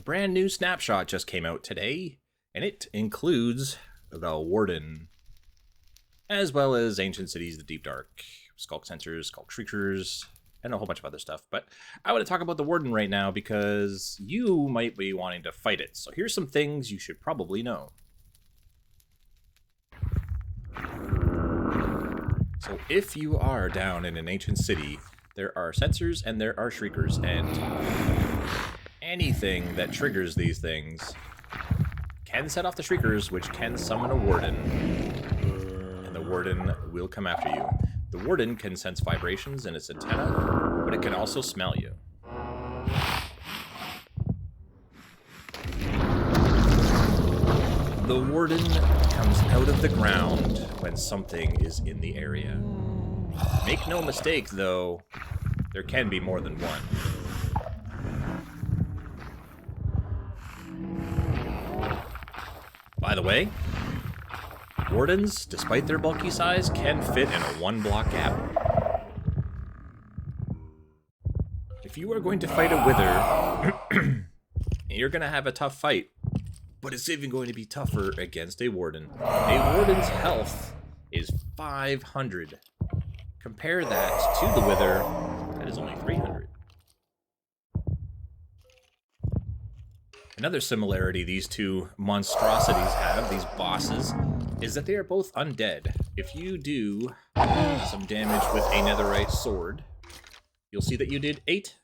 brand new snapshot just came out today, and it includes the Warden, as well as Ancient Cities, the Deep Dark, Skulk Sensors, Skulk Shriekers, and a whole bunch of other stuff. But I want to talk about the Warden right now because you might be wanting to fight it. So here's some things you should probably know. So if you are down in an ancient city, there are sensors and there are shriekers, and anything that triggers these things can set off the shriekers, which can summon a warden, and the warden will come after you. The warden can sense vibrations in its antenna, but it can also smell you. The warden comes out of the ground when something is in the area. Make no mistake, though, there can be more than one. By the way, wardens, despite their bulky size, can fit in a one-block gap. If you are going to fight a wither, you're going to have a tough fight. But it's even going to be tougher against a warden. A warden's health is 500. Compare that to the wither, that is only 300. Another similarity these two monstrosities have, these bosses, is that they are both undead. If you do some damage with a netherite sword, you'll see that you did 8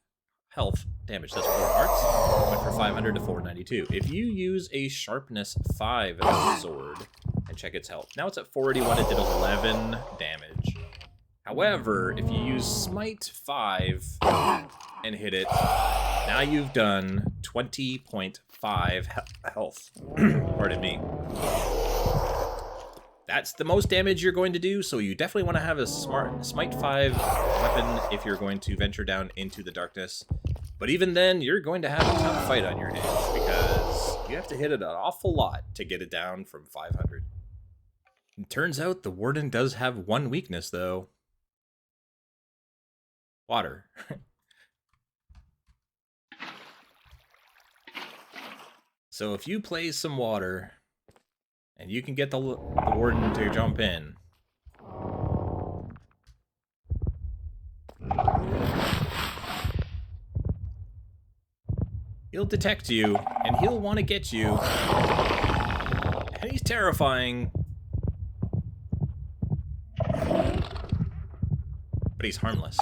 health damage. That's 4 hearts. Went for 500 to 492. If you use a sharpness 5 sword and check its health, now it's at 481. It did 11 damage. However, if you use smite 5 and hit it, now you've done 20.5 health. Pardon me. That's the most damage you're going to do, so you definitely want to have a smart smite 5 weapon if you're going to venture down into the darkness. But even then, you're going to have a tough fight on your hands because you have to hit it an awful lot to get it down from 500. It turns out the Warden does have one weakness, though. Water. So if you play some water, and you can get the warden to jump in, he'll detect you, and he'll want to get you. And he's terrifying. But he's harmless.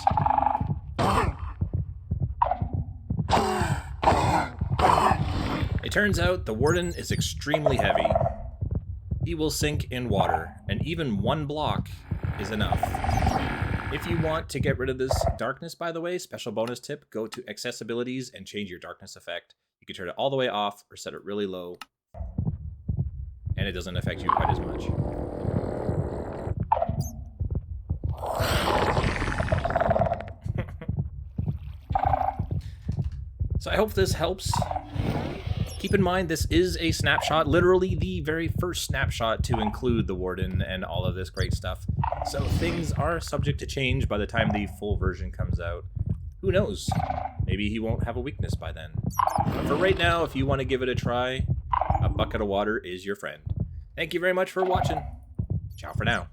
It turns out the warden is extremely heavy. He will sink in water, and even one block is enough. If you want to get rid of this darkness, by the way, special bonus tip, go to accessibilities and change your darkness effect. You can turn it all the way off or set it really low, and it doesn't affect you quite as much. So I hope this helps. Keep in mind, this is a snapshot, literally the very first snapshot to include the Warden and all of this great stuff. So things are subject to change by the time the full version comes out. Who knows? Maybe he won't have a weakness by then. But for right now, if you want to give it a try, a bucket of water is your friend. Thank you very much for watching. Ciao for now.